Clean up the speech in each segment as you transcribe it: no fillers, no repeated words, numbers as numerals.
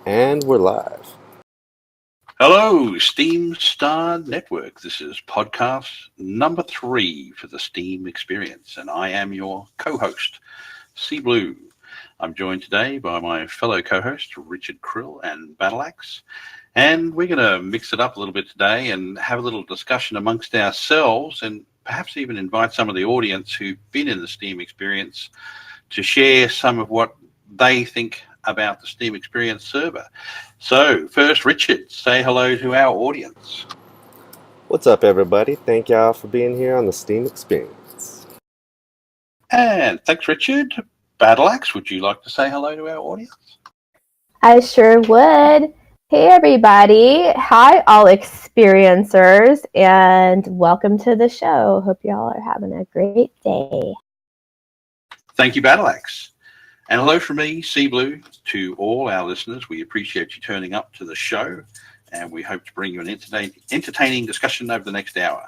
And we're live. Hello, Steam Star Network. This is podcast number 3 for the Steem Experience, and I am your co-host, C Blue. I'm joined today by my fellow co-host, Richard Krill and Battleaxe, and we're going to mix it up a little bit today and have a little discussion amongst ourselves and perhaps even invite some of the audience who've been in the Steem Experience to share some of what they think about the Steem Experience server. So first, Richard, say hello to our audience. What's up, everybody? Thank y'all for being here on the Steem Experience. And thanks, Richard. Battleaxe, would you like to say hello to our audience? I sure would. Hey, everybody. Hi, all experiencers, and welcome to the show. Hope y'all are having a great day. Thank you, Battleaxe. And hello from me, C Blue, to all our listeners. We appreciate you turning up to the show, and we hope to bring you an entertaining discussion over the next hour.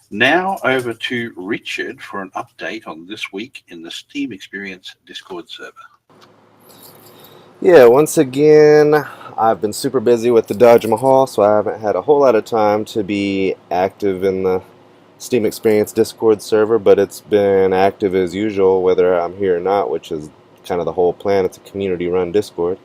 Now over to Richard for an update on this week in the Steem Experience Discord server. Yeah, once again, I've been super busy with the Taj Mahal, so I haven't had a whole lot of time to be active in the Steem Experience Discord server, but it's been active as usual, whether I'm here or not, which is kind of the whole plan. It's a community-run Discord.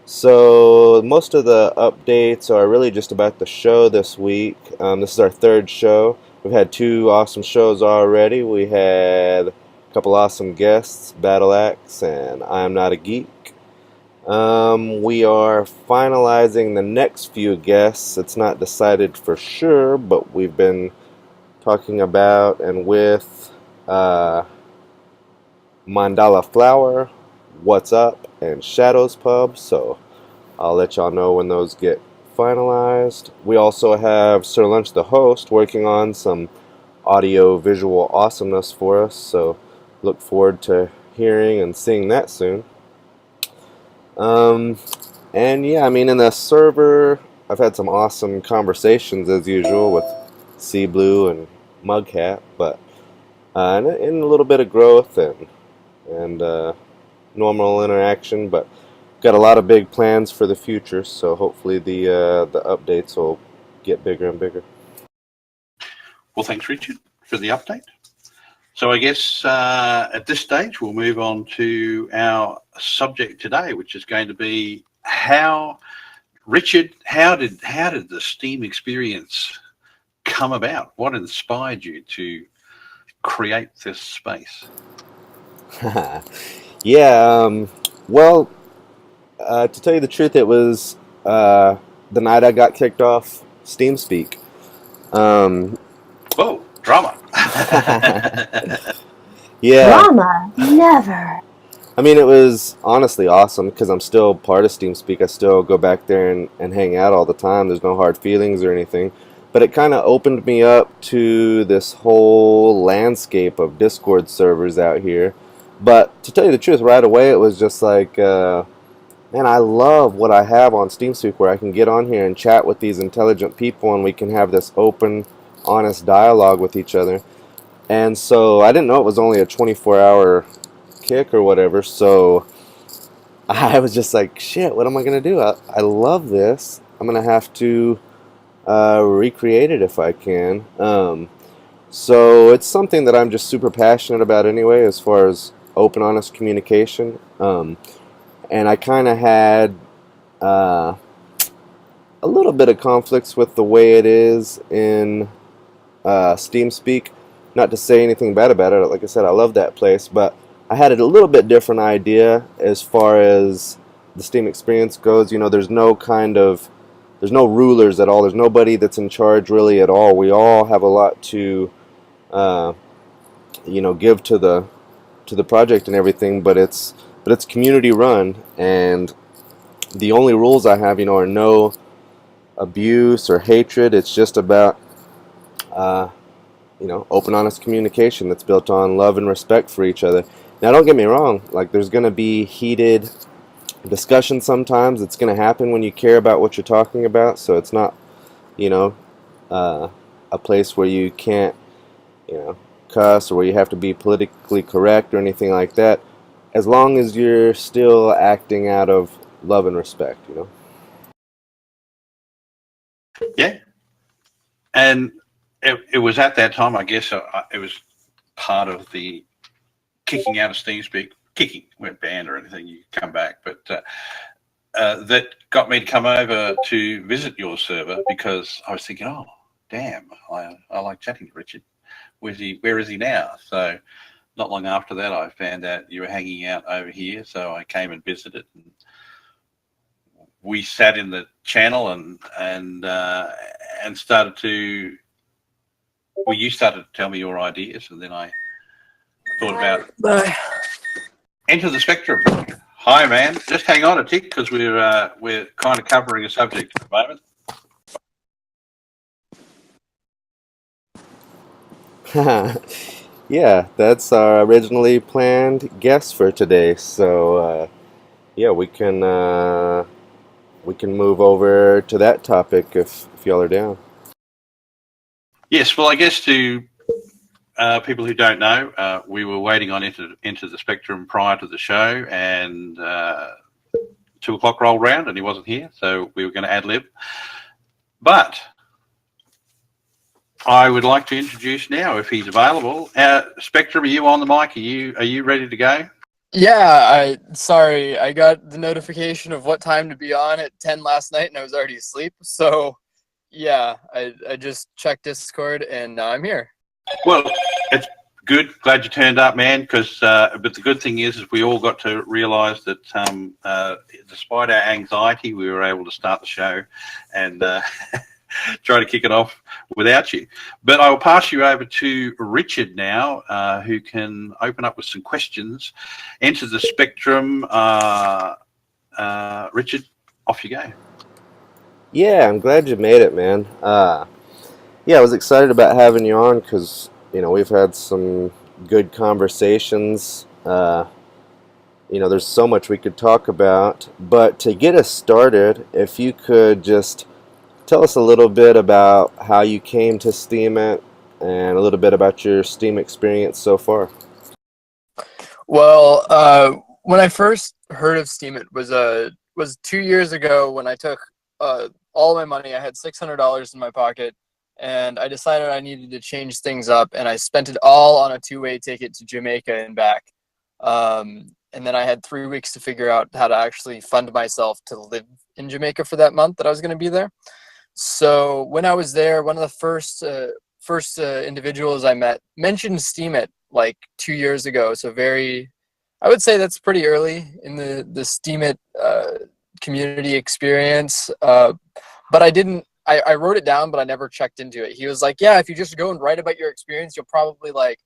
So most of the updates are really just about the show this week. This is our 3rd show. We've had 2 awesome shows already. We had a couple awesome guests, Battleaxe and I'm Not a Geek. We are finalizing the next few guests. It's not decided for sure, but we've been talking about and with Mandala Flower, What's Up, and Shadows Pub, so I'll let y'all know when those get finalized. We also have Sir Lunch the host working on some audio visual awesomeness for us, so look forward to hearing and seeing that soon. And yeah, I mean, in the server I've had some awesome conversations as usual with Sea Blue and Mughat, but in a little bit of growth and normal interaction, but got a lot of big plans for the future, so hopefully the updates will get bigger and bigger. Well, thanks, Richard, for the update. So I guess at this stage we'll move on to our subject today, which is going to be Richard, how did the Steem Experience come about? What inspired you to create this space? Yeah, well, to tell you the truth, it was the night I got kicked off SteamSpeak. Whoa, drama. Yeah. Drama? Never. I mean, it was honestly awesome because I'm still part of SteamSpeak. I still go back there and hang out all the time. There's no hard feelings or anything. But it kind of opened me up to this whole landscape of Discord servers out here. But to tell you the truth, right away it was just like, man, I love what I have on SteamSpeak, where I can get on here and chat with these intelligent people and we can have this open, honest dialogue with each other. And so I didn't know it was only a 24-hour kick or whatever, so I was just like, shit, what am I going to do? I love this. I'm going to have to recreate it if I can. So it's something that I'm just super passionate about anyway, as far as open, honest communication. And I kind of had a little bit of conflicts with the way it is in SteamSpeak. Not to say anything bad about it. Like I said, I love that place, but I had a little bit different idea as far as the Steem Experience goes. You know, there's no rulers at all. There's nobody that's in charge really at all. We all have a lot to, give to the project and everything, but it's community run, and the only rules I have, are no abuse or hatred. It's just about open, honest communication that's built on love and respect for each other. Now, don't get me wrong, like, there's going to be heated discussion sometimes. It's going to happen when you care about what you're talking about, so it's not, a place where you can't, cuss, or where you have to be politically correct or anything like that. As long as you're still acting out of love and respect, you know. Yeah. And it was at that time, I guess, it was part of the kicking out of SteamSpeak. Kicking, we weren't banned or anything, you come back. But that got me to come over to visit your server, because I was thinking, oh, damn, I like chatting to Richard. Where is he now? So not long after that, I found out you were hanging out over here. So I came and visited, and we sat in the channel and started to. Well, you started to tell me your ideas, and then I thought about Enter the Spectrum. Hi, man. Just hang on a tick, because we're kind of covering a subject at the moment. Yeah, that's our originally planned guest for today. So yeah, we can move over to that topic if y'all are down. Yes. Well, I guess to people who don't know, we were waiting on Enter the Spectrum prior to the show, and 2 o'clock rolled round and he wasn't here, so we were going to ad lib. But I would like to introduce now, if he's available. Spectrum, are you on the mic? Are you ready to go? Yeah, sorry, I got the notification of what time to be on at 10 last night, and I was already asleep. So, yeah, I just checked Discord, and now I'm here. Well, it's good. Glad you turned up, man. Because but the good thing is we all got to realise that despite our anxiety, we were able to start the show and try to kick it off without you. But I will pass you over to Richard now, who can open up with some questions. Enter the Spectrum. Richard, off you go. Yeah, I'm glad you made it, man. Yeah, I was excited about having you on because, you know, we've had some good conversations. You know, there's so much we could talk about. But to get us started, if you could just tell us a little bit about how you came to Steem It and a little bit about your Steem experience so far. Well, when I first heard of Steem It was 2 years ago when I took all my money. I had $600 in my pocket, and I decided I needed to change things up, and I spent it all on a two-way ticket to Jamaica and back. And then I had 3 weeks to figure out how to actually fund myself to live in Jamaica for that month that I was going to be there. So when I was there, one of the first individuals I met mentioned Steem It like 2 years ago. So I would say that's pretty early in the Steem It community experience. But I wrote it down, but I never checked into it. He was like, yeah, if you just go and write about your experience, you'll probably like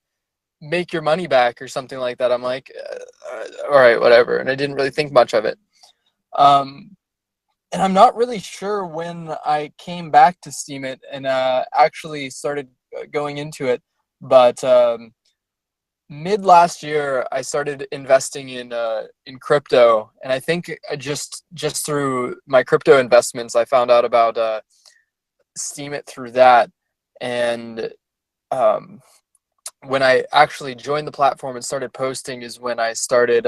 make your money back or something like that. I'm like, all right, whatever. And I didn't really think much of it. And I'm not really sure when I came back to Steem It and actually started going into it. But mid last year, I started investing in crypto, and I think just through my crypto investments, I found out about Steem It through that. And when I actually joined the platform and started posting is when I started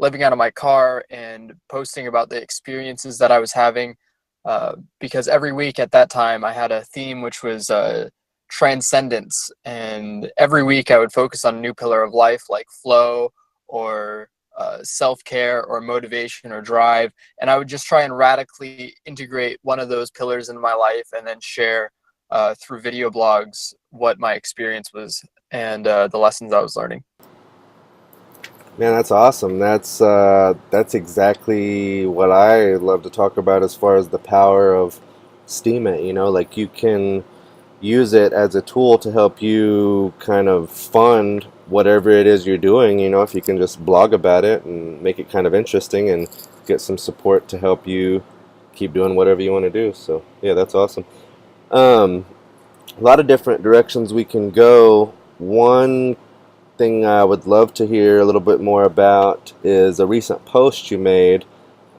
living out of my car and posting about the experiences that I was having, because every week at that time I had a theme which was transcendence, and every week I would focus on a new pillar of life like flow or self-care or motivation or drive, and I would just try and radically integrate one of those pillars into my life and then share through video blogs what my experience was and the lessons I was learning. Man, that's awesome. That's exactly what I love to talk about as far as the power of Steem It. You know, like you can use it as a tool to help you kind of fund whatever it is you're doing. You know, if you can just blog about it and make it kind of interesting and get some support to help you keep doing whatever you want to do. So yeah, that's awesome. A lot of different directions we can go. One thing I would love to hear a little bit more about is a recent post you made.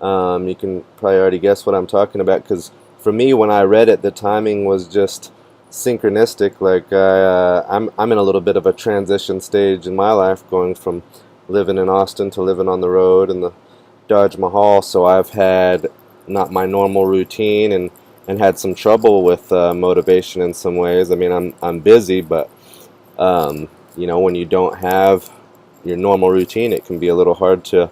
You can probably already guess what I'm talking about, because for me, when I read it, the timing was just synchronistic. Like I'm in a little bit of a transition stage in my life, going from living in Austin to living on the road, and Taj Mahal, so I've had not my normal routine and had some trouble with motivation in some ways. I mean, I'm busy, but you know, when you don't have your normal routine, it can be a little hard to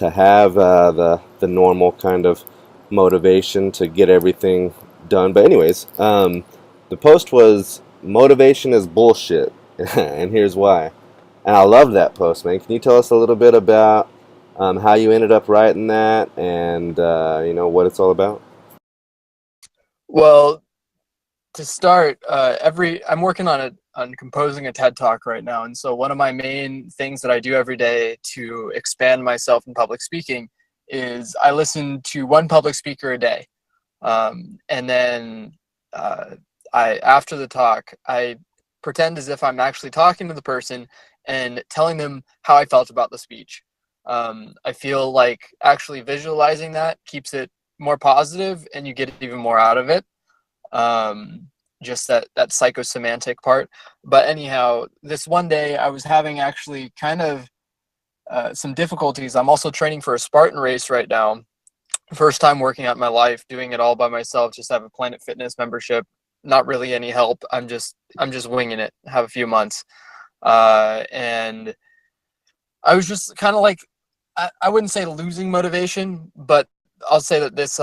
have the normal kind of motivation to get everything done. But anyways, the post was motivation is bullshit, and here's why. And I love that post, man. Can you tell us a little bit about how you ended up writing that, and you know, what it's all about? Well, to start, I'm working on composing a TED Talk right now, and so one of my main things that I do every day to expand myself in public speaking is I listen to one public speaker a day, and then I after the talk I pretend as if I'm actually talking to the person and telling them how I felt about the speech. I feel like actually visualizing that keeps it more positive, and you get even more out of it. Just that psychosemantic part. But anyhow, this one day I was having actually kind of some difficulties. I'm also training for a Spartan race right now. First time working out in my life, doing it all by myself. Just have a Planet Fitness membership. Not really any help. I'm just winging it. Have a few months, and I was just kind of like, I wouldn't say losing motivation, but I'll say that this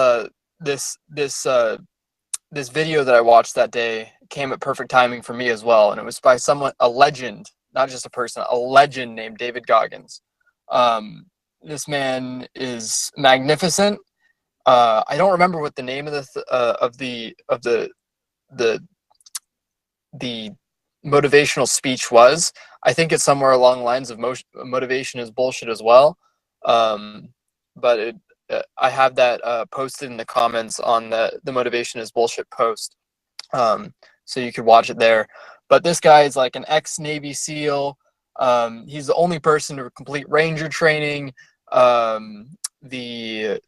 video that I watched that day came at perfect timing for me as well. And it was by someone, a legend, not just a person, a legend named David Goggins. This man is magnificent. I don't remember what the name of the motivational speech was. I think it's somewhere along the lines of motivation is bullshit as well. But I have that posted in the comments on the motivation is bullshit post, so you could watch it there. But this guy is like an ex-Navy SEAL. He's the only person to complete Ranger training. The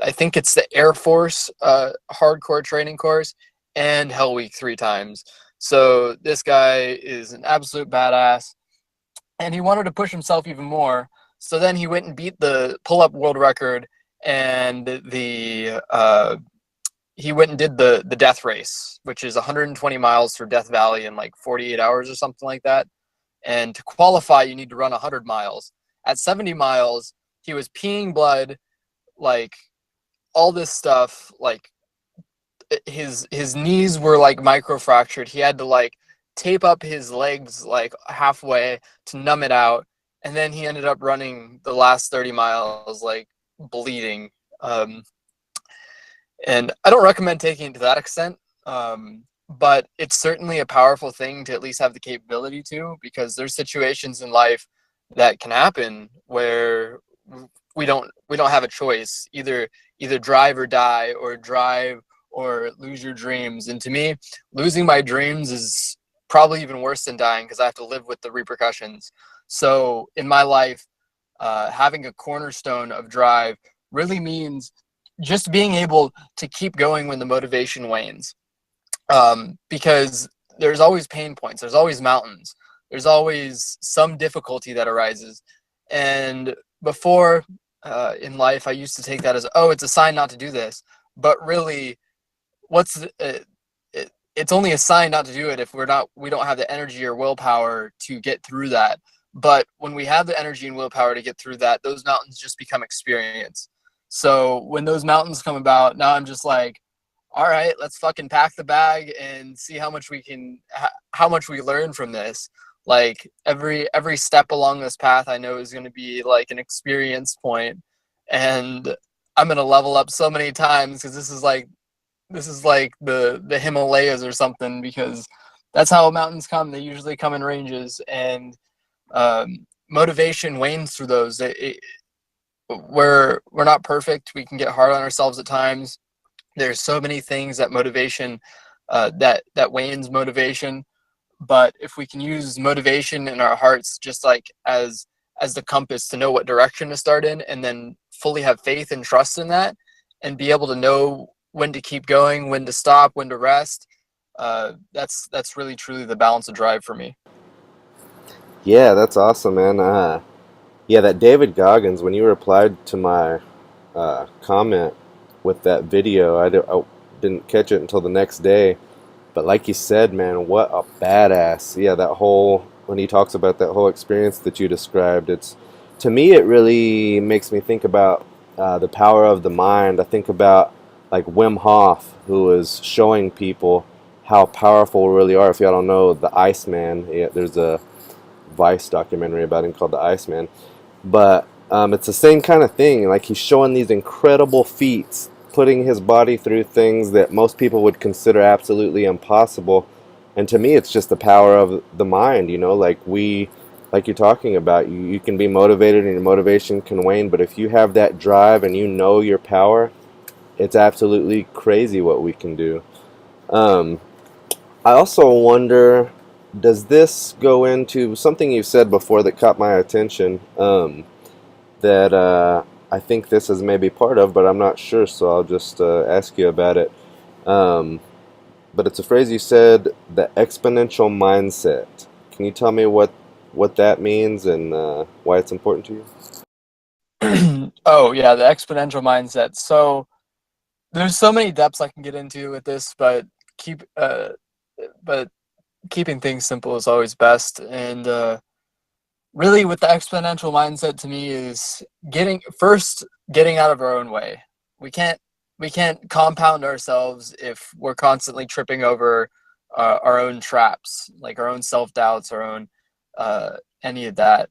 I think it's the Air Force hardcore training course, and Hell Week 3 times. So this guy is an absolute badass, and he wanted to push himself even more. So then he went and beat the pull-up world record, and he went and did the death race, which is 120 miles through Death Valley in like 48 hours or something like that. And to qualify, you need to run 100 miles. At 70 miles, he was peeing blood, like all this stuff. Like his knees were like microfractured. He had to like tape up his legs like halfway to numb it out, and then he ended up running the last 30 miles like bleeding. And I don't recommend taking it to that extent, but it's certainly a powerful thing to at least have the capability to, because there's situations in life that can happen where we don't have a choice, either drive or die, or drive or lose your dreams. And to me, losing my dreams is probably even worse than dying, because I have to live with the repercussions. So in my life, having a cornerstone of drive really means just being able to keep going when the motivation wanes. Because there's always pain points, there's always mountains, there's always some difficulty that arises. And before in life, I used to take that as, oh, it's a sign not to do this. But really, it's only a sign not to do it if we don't have the energy or willpower to get through that. But when we have the energy and willpower to get through that, those mountains just become experience. So when those mountains come about, now I'm just like, all right, let's fucking pack the bag and see how much we learn from this. Like every step along this path, I know is going to be like an experience point, and I'm going to level up so many times, because this is like the Himalayas or something, because that's how mountains come. They usually come in ranges, and motivation wanes through those. We're not perfect. We can get hard on ourselves at times. There's so many things that motivation that wanes motivation. But if we can use motivation in our hearts just like as the compass to know what direction to start in, and then fully have faith and trust in that, and be able to know when to keep going, when to stop, when to rest, that's really truly the balance of drive for me. Yeah, that's awesome, man. Yeah, that David Goggins, when you replied to my comment with that video, I didn't catch it until the next day. But like you said, man, what a badass. Yeah, that whole, when he talks about that whole experience that you described, it's, to me, it really makes me think about the power of the mind. I think about like Wim Hof, who is showing people how powerful we really are. If y'all don't know, the Iceman, yeah, there's a Vice documentary about him called The Iceman. But it's the same kind of thing. Like he's showing these incredible feats, putting his body through things that most people would consider absolutely impossible. And to me, it's just the power of the mind. Like you're talking about, you can be motivated and your motivation can wane. But if you have that drive and you know your power, it's absolutely crazy what we can do. Um, I also wonder, does this go into something you said before that caught my attention? That I think this is maybe part of, but I'm not sure, so I'll just ask you about it. Um, but it's a phrase you said, the exponential mindset. Can you tell me what that means and why it's important to you? Oh yeah, the exponential mindset. So there's so many depths I can get into with this, keep uh, but keeping things simple is always best. And really, with the exponential mindset, to me, is getting out of our own way. We can't we can't compound ourselves if we're constantly tripping over our own traps, like our own self doubts, our own any of that.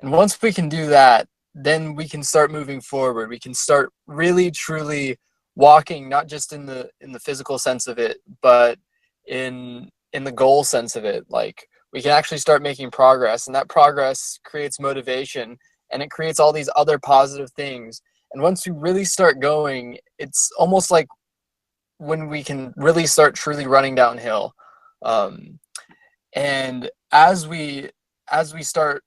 And once we can do that, then we can start moving forward. We can start really truly walking, not just in the physical sense of it, but in the goal sense of it. Like we can actually start making progress, and that progress creates motivation, and it creates all these other positive things. And once we really start going, it's almost like when we can really start truly running downhill. Um, and as we start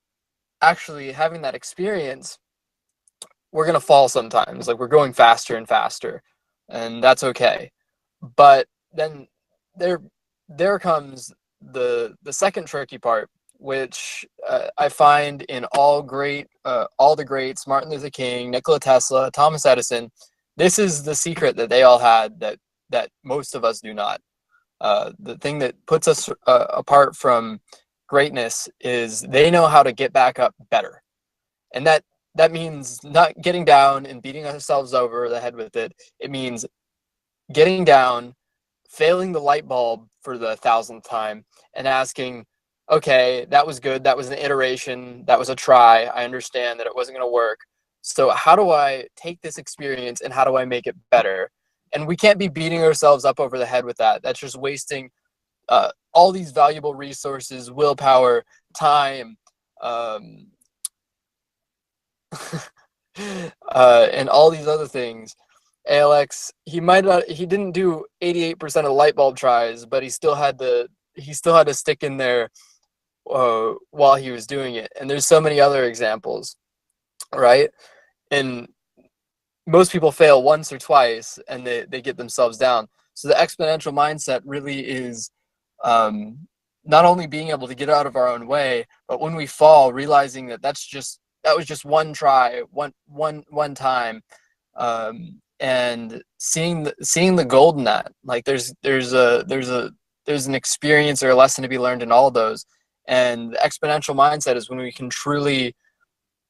actually having that experience, we're gonna fall sometimes. Like we're going faster and faster, and that's okay. But then there there comes the second tricky part, which I find in all the greats, Martin Luther King, Nikola Tesla, Thomas Edison. This is the secret that they all had that most of us do not. The thing that puts us apart from greatness is they know how to get back up better, and that means not getting down and beating ourselves over the head with it. It means getting down, failing the light bulb for the thousandth time, and asking, okay, that was good. That was an iteration. That was a try. I understand that it wasn't going to work. So how do I take this experience and how do I make it better? And we can't be beating ourselves up over the head with that. That's just wasting all these valuable resources, willpower, time, um, and all these other things. ALX, he didn't do 88% of the light bulb tries, but he still had to stick in there while he was doing it. And there's so many other examples, right? And most people fail once or twice and they get themselves down. So the exponential mindset really is um, not only being able to get out of our own way, but when we fall, realizing that that was just one try, one time, and seeing the gold in that. Like there's an experience or a lesson to be learned in all of those. And the exponential mindset is when we can truly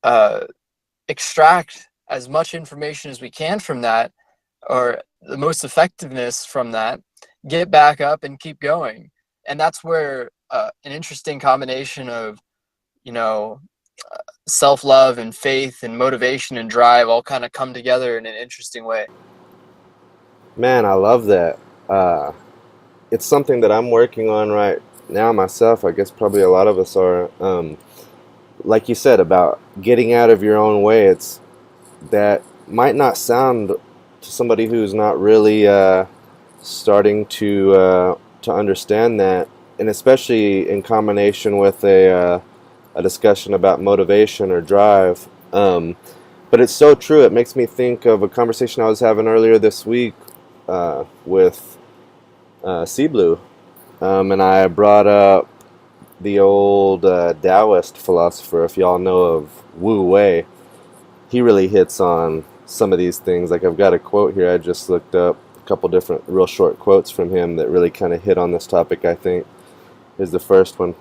uh, extract as much information as we can from that, or the most effectiveness from that, get back up and keep going. And that's where an interesting combination of, you know, self-love and faith and motivation and drive all kind of come together in an interesting way. Man, I love that. Uh, it's something that I'm working on right now myself. I guess probably a lot of us are. Like you said about getting out of your own way. It's that might not sound to somebody who's not really starting to understand that, and especially in combination with a discussion about motivation or drive. But it's so true. It makes me think of a conversation I was having earlier this week with Sea Blue, and I brought up the old Taoist philosopher, if y'all know of Wu Wei, he really hits on some of these things. Like I've got a quote here I just looked up, a couple different real short quotes from him that really kind of hit on this topic, I think. Here's the first one.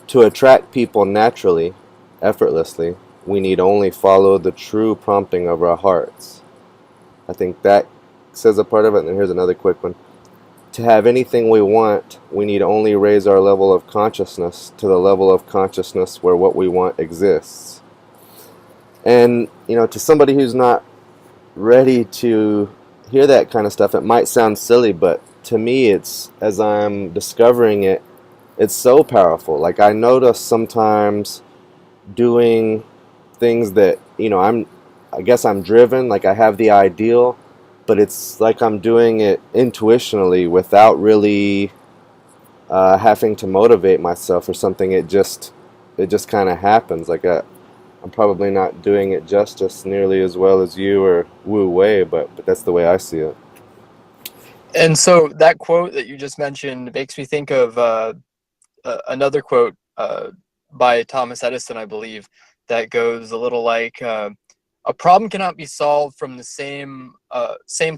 To attract people naturally, effortlessly, we need only follow the true prompting of our hearts. I think that says a part of it. And then here's another quick one. To have anything we want, we need only raise our level of consciousness to the level of consciousness where what we want exists. And, to somebody who's not ready to hear that kind of stuff, it might sound silly, but to me, it's, as I'm discovering it, it's so powerful. Like I notice sometimes doing things that, I guess I'm driven, like I have the ideal, but it's like I'm doing it intuitionally without really having to motivate myself or something. It just kind of happens. Like I'm probably not doing it justice nearly as well as you or Wu Wei, but that's the way I see it. And so that quote that you just mentioned makes me think of another quote by Thomas Edison, I believe, that goes a little like, "A problem cannot be solved from the same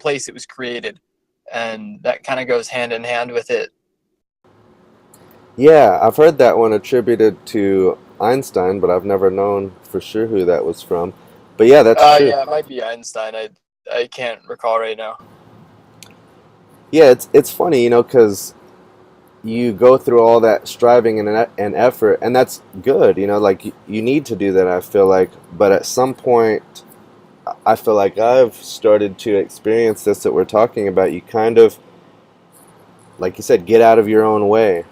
place it was created," and that kind of goes hand in hand with it. Yeah, I've heard that one attributed to Einstein, but I've never known for sure who that was from. But yeah, that's true. Yeah, it might be Einstein. I can't recall right now. Yeah, it's funny, because you go through all that striving and effort, and that's good, like you need to do that, I feel like. But at some point, I feel like I've started to experience this that we're talking about. You kind of, like you said, get out of your own way.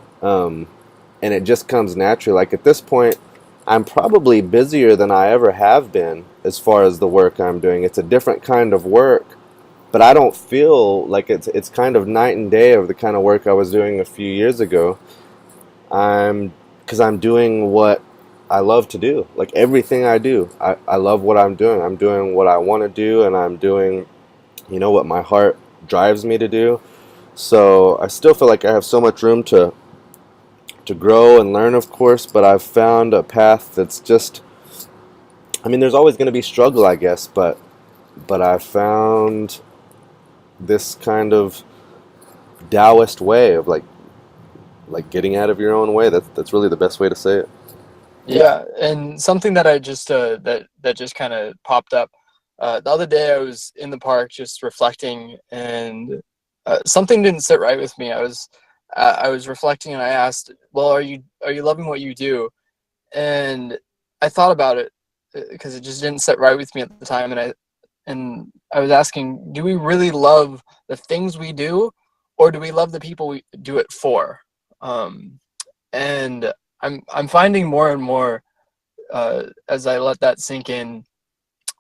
And it just comes naturally. Like at this point, I'm probably busier than I ever have been as far as the work I'm doing. It's a different kind of work, but I don't feel like it's kind of night and day of the kind of work I was doing a few years ago. Because I'm doing what I love to do. Like everything I do, I love what I'm doing. I'm doing what I want to do, and I'm doing, what my heart drives me to do. So I still feel like I have so much room to grow and learn, of course, but I've found a path that's just, there's always going to be struggle, I guess, but I've found this kind of Taoist way of like getting out of your own way. That's really the best way to say it. Yeah, and something that I just that just kind of popped up the other day. I was in the park just reflecting, and something didn't sit right with me. I was reflecting, and I asked, "Well, are you loving what you do?" And I thought about it because it just didn't sit right with me at the time, and I was asking, do we really love the things we do, or do we love the people we do it for? And I'm finding more and more as I let that sink in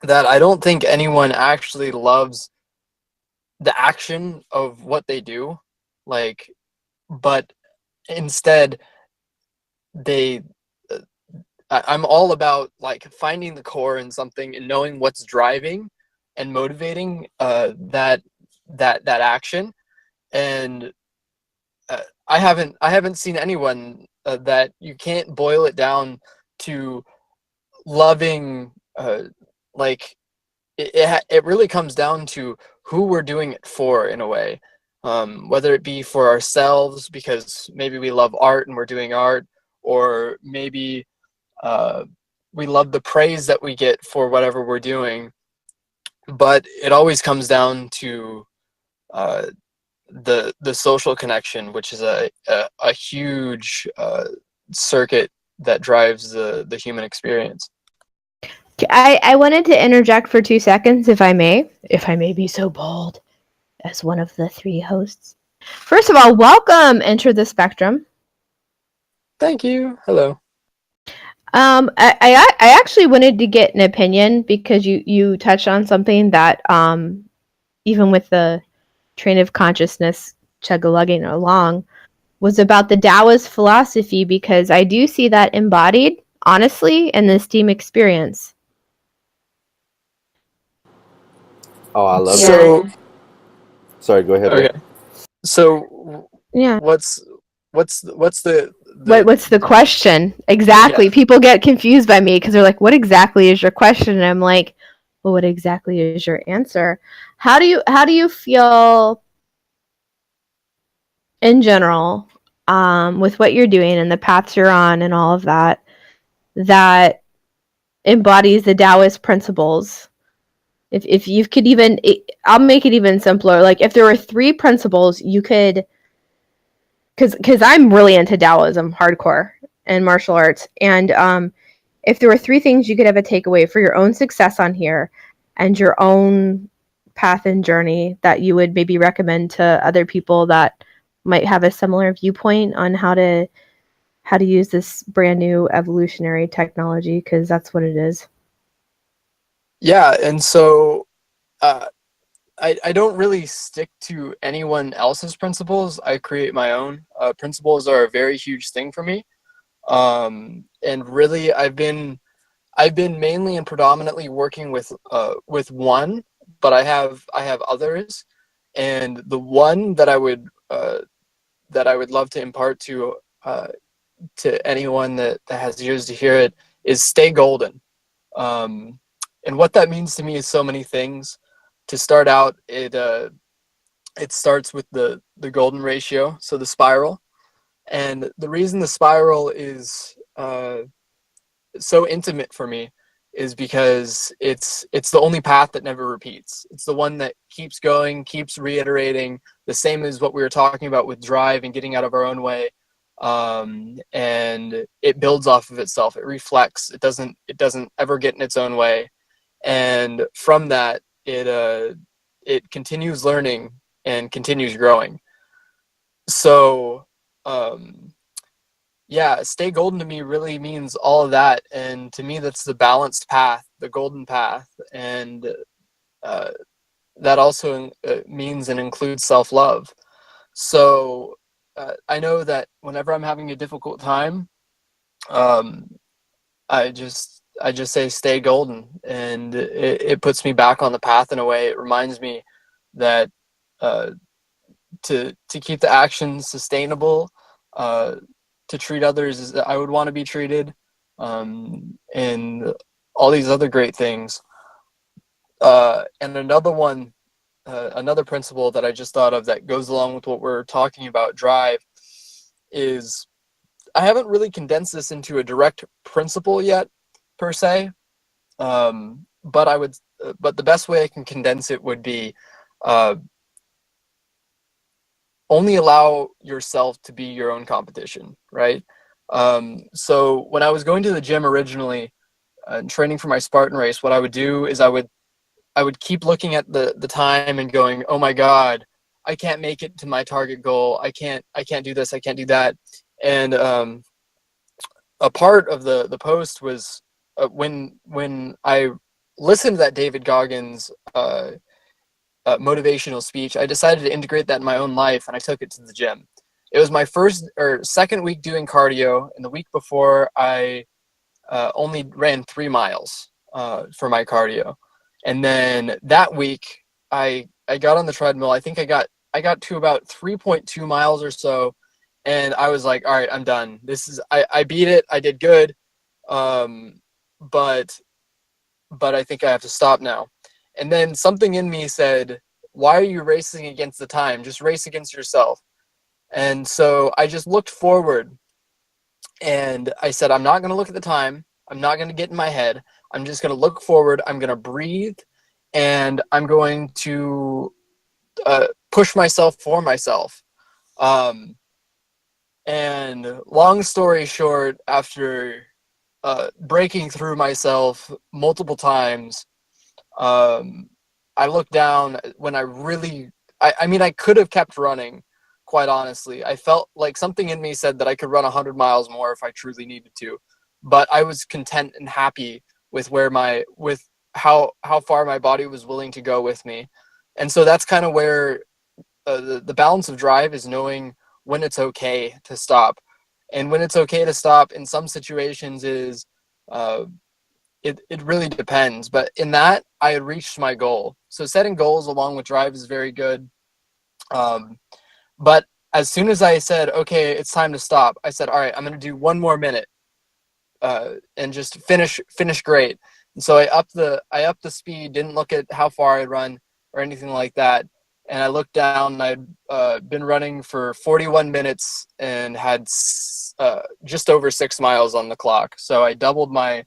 that I don't think anyone actually loves the action of what they do, like, but instead they I'm all about like finding the core in something and knowing what's driving and motivating that action. And I haven't seen anyone that you can't boil it down to loving. Like it really comes down to who we're doing it for in a way. Whether it be for ourselves because maybe we love art and we're doing art, or maybe we love the praise that we get for whatever we're doing. But it always comes down to uh, the social connection, which is a huge circuit that drives the human experience. I wanted to interject for 2 seconds, if I may be so bold as one of the 3 hosts. First of all, welcome, Enter the Spectrum. Thank you. Hello. I actually wanted to get an opinion because you touched on something that even with the train of consciousness chug-a-lugging along was about the Taoist philosophy, because I do see that embodied, honestly, in the Steem Experience. Oh, I love So that. Sorry, go ahead, Ray. okay. So Yeah. what's what's the What's the question exactly? Yeah. People get confused by me because they're like, what exactly is your question? And I'm like, well, what exactly is your answer? How do you feel in general, with what you're doing and the paths you're on and all of that, that embodies the Taoist principles? If you could even, I'll make it even simpler. Like if there were 3 principles you could, because I'm really into Taoism, hardcore, and martial arts, and if there were 3 things you could have a takeaway for your own success on here and your own path and journey that you would maybe recommend to other people that might have a similar viewpoint on how to use this brand new evolutionary technology, because that's what it is. Yeah, and so uh, I don't really stick to anyone else's principles. I create my own. Principles are a very huge thing for me. And really, I've been mainly and predominantly working with one, but I have others, and the one that I would love to impart to anyone that has ears to hear it is stay golden. And what that means to me is so many things. To start out, it starts with the golden ratio, so the spiral. And the reason the spiral is so intimate for me is because it's the only path that never repeats. It's the one that keeps going, keeps reiterating, the same as what we were talking about with drive and getting out of our own way. And it builds off of itself. It reflects. It doesn't ever get in its own way. And from that, it continues learning and continues growing. So yeah, stay golden to me really means all of that, and to me that's the balanced path, the golden path. And uh, that also means and includes self-love. So I know that whenever I'm having a difficult time, um, I just say stay golden, and it puts me back on the path in a way. It reminds me that uh, to keep the actions sustainable, uh, to treat others as I would want to be treated, and all these other great things. And another principle that I just thought of that goes along with what we're talking about, drive, is I haven't really condensed this into a direct principle yet, per se. But the best way I can condense it would be uh, only allow yourself to be your own competition, right? So when I was going to the gym originally, training for my Spartan race, what I would do is I would keep looking at the time and going, oh my God, I can't make it to my target goal. I can't do this. I can't do that. And a part of the post was when I listened to that David Goggins motivational speech, I decided to integrate that in my own life, and I took it to the gym. It was my first or second week doing cardio, and the week before I only ran 3 miles for my cardio. And then that week I got on the treadmill. I think I got to about 3.2 miles or so, and I was like, all right, I'm done. I beat it. I did good. Um, but I think I have to stop now. And then something in me said, why are you racing against the time? Just race against yourself. And so I just looked forward and I said, I'm not going to look at the time. I'm not going to get in my head. I'm just going to look forward. I'm going to breathe, and I'm going to push myself for myself. Um, and long story short, after breaking through myself multiple times, I looked down when I mean, I could have kept running, quite honestly. I felt like something in me said that I could run 100 miles more if I truly needed to, but I was content and happy with with how far my body was willing to go with me. And so that's kind of where the balance of drive is knowing when it's okay to stop. And when it's okay to stop in some situations is uh, it really depends. But in that, I had reached my goal. So setting goals along with drive is very good. Um, but as soon as I said, okay, it's time to stop, I said, all right, I'm going to do 1 more minute, and just finish great. And so I upped the speed, didn't look at how far I'd run or anything like that. And I looked down, and I'd been running for 41 minutes and had just over 6 miles on the clock. So I doubled my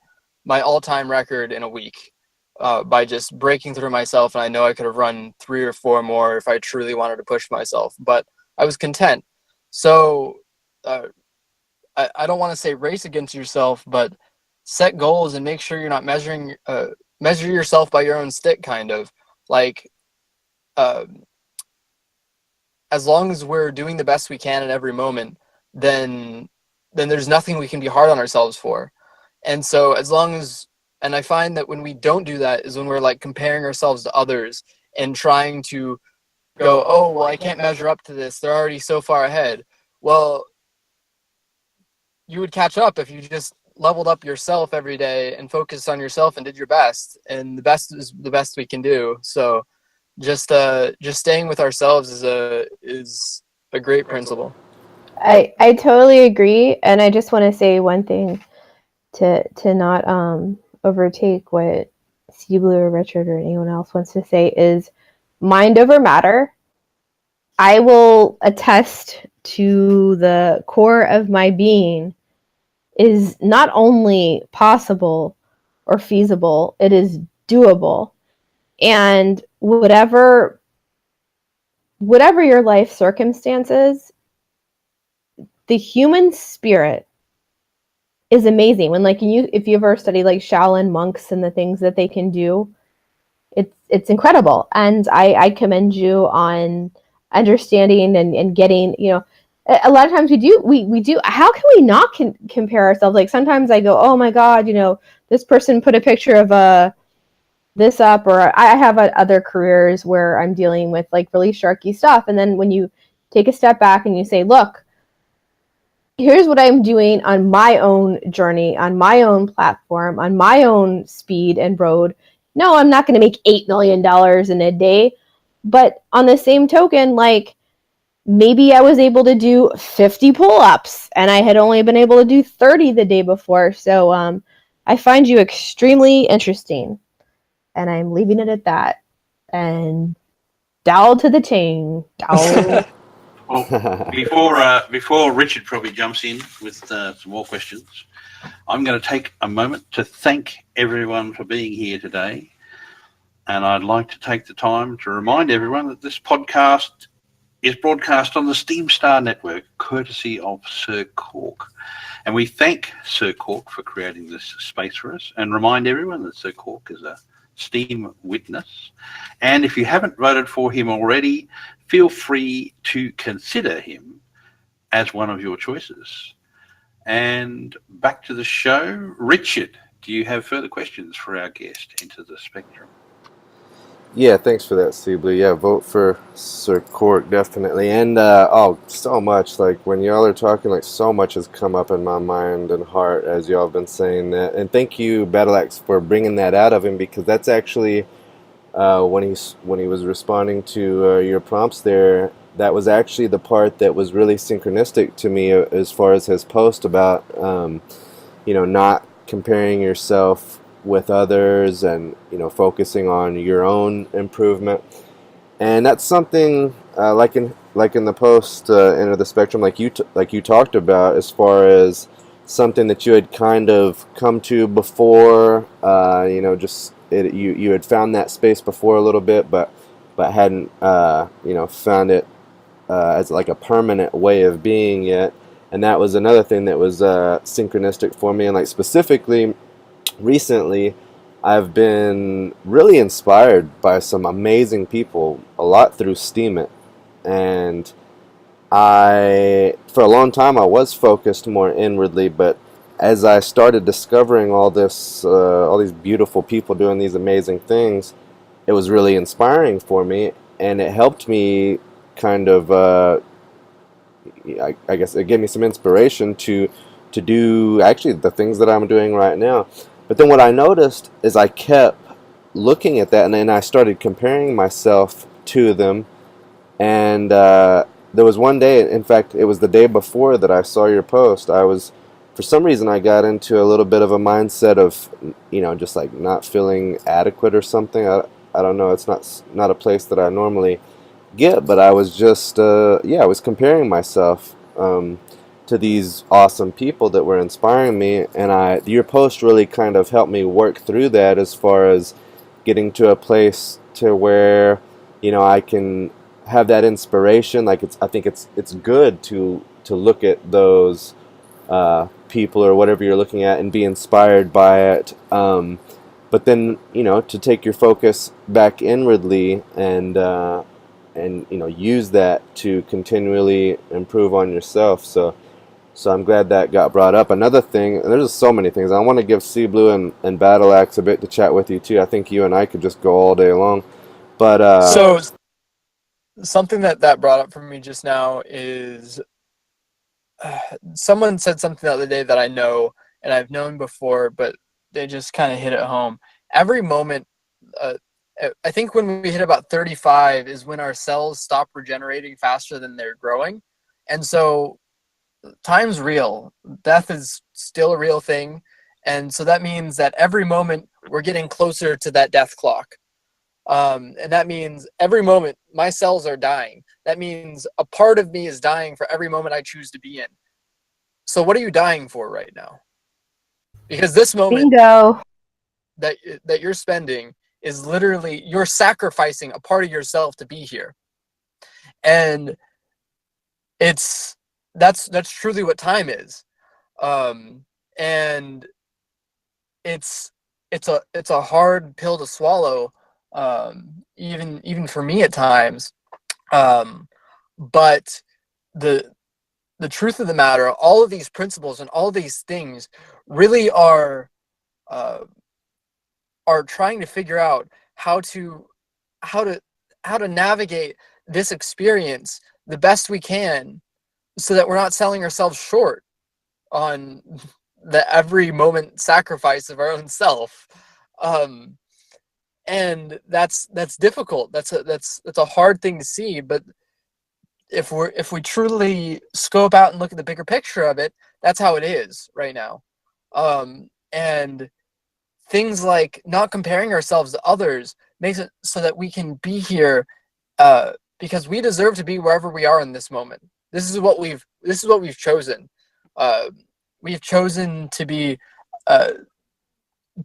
all-time record in a week, by just breaking through myself. And I know I could have run 3 or 4 more if I truly wanted to push myself, but I was content. So I don't want to say race against yourself, but set goals and make sure you're not measure yourself by your own stick, kind of. Like, as long as we're doing the best we can in every moment, then there's nothing we can be hard on ourselves for. And so and I find that when we don't do that is when we're like comparing ourselves to others and trying to go, oh, well, I can't measure up to this, they're already so far ahead. Well, you would catch up if you just leveled up yourself every day and focused on yourself and did your best. And the best is the best we can do. So just staying with ourselves is a great principle. I totally agree, and I just want to say one thing to not overtake what Sea Blue or Richard or anyone else wants to say is mind over matter. I will attest to the core of my being is not only possible or feasible, it is doable. And whatever your life circumstances, the human spirit is amazing. When if you ever study like Shaolin monks and the things that they can do, it's incredible. And I commend you on understanding and getting, a lot of times we do, how can we not compare ourselves? Like sometimes I go, oh my God, this person put a picture of this up, or I have other careers where I'm dealing with like really sharky stuff. And then when you take a step back and you say, look, here's what I'm doing on my own journey, on my own platform, on my own speed and road. No, I'm not going to make $8 million in a day. But on the same token, like maybe I was able to do 50 pull-ups and I had only been able to do 30 the day before. So I find you extremely interesting. And I'm leaving it at that. And Dow to the ting. Dow. Well, before Richard probably jumps in with some more questions, I'm going to take a moment to thank everyone for being here today. And I'd like to take the time to remind everyone that this podcast is broadcast on the SteamStar network, courtesy of Sir Cork. And we thank Sir Cork for creating this space for us, and remind everyone that Sir Cork is a Steam witness. And if you haven't voted for him already, feel free to consider him as one of your choices. And back to the show. Richard, do you have further questions for our guest into the spectrum? Yeah, thanks for that, Sea Blue. Yeah, vote for Sir Cork, definitely. And, so much. Like, when y'all are talking, like, so much has come up in my mind and heart as y'all have been saying that. And thank you, Battleaxe, for bringing that out of him, because that's actually, when he was responding to your prompts there, that was actually the part that was really synchronistic to me as far as his post about, not comparing yourself with others and focusing on your own improvement. And that's something like in the post Enter the Spectrum, like you talked about, as far as something that you had kind of come to before, you had found that space before a little bit, but hadn't found it as like a permanent way of being yet. And that was another thing that was synchronistic for me. And like specifically recently, I've been really inspired by some amazing people, a lot through Steem. And for a long time, I was focused more inwardly, but as I started discovering all these beautiful people doing these amazing things, it was really inspiring for me, and it helped me kind of, I guess it gave me some inspiration to do actually the things that I'm doing right now. But then what I noticed is I kept looking at that, and then I started comparing myself to them, and there was one day, in fact, it was the day before that I saw your post. For some reason, I got into a little bit of a mindset of, just like not feeling adequate or something. I don't know. It's not a place that I normally get, but I was just, I was comparing myself to these awesome people that were inspiring me, and your post really kind of helped me work through that as far as getting to a place to where, I can have that inspiration. Like I think it's good to look at those people or whatever you're looking at and be inspired by it. But then, to take your focus back inwardly and use that to continually improve on yourself. So I'm glad that got brought up. Another thing, and there's just so many things. I want to give Sea Blue and Battle Axe a bit to chat with you too. I think you and I could just go all day long. But So something that brought up for me just now is someone said something the other day that I know and I've known before, but they just kind of hit it home. Every moment, I think when we hit about 35 is when our cells stop regenerating faster than they're growing. And so time's real. Death is still a real thing. And so that means that every moment we're getting closer to that death clock. And that means every moment my cells are dying. That means a part of me is dying for every moment I choose to be in. So what are you dying for right now? Because this moment Bingo. that you're spending is literally, you're sacrificing a part of yourself to be here. And that's truly what time is. And it's a hard pill to swallow, even for me at times. But the truth of the matter, all of these principles and all of these things really are trying to figure out how to navigate this experience the best we can, so that we're not selling ourselves short on the every moment sacrifice of our own self. And that's difficult. That's a hard thing to see, but if we truly scope out and look at the bigger picture of it, that's how it is right now. And things like not comparing ourselves to others makes it so that we can be here, because we deserve to be wherever we are in this moment. This is what we've chosen. We've chosen to be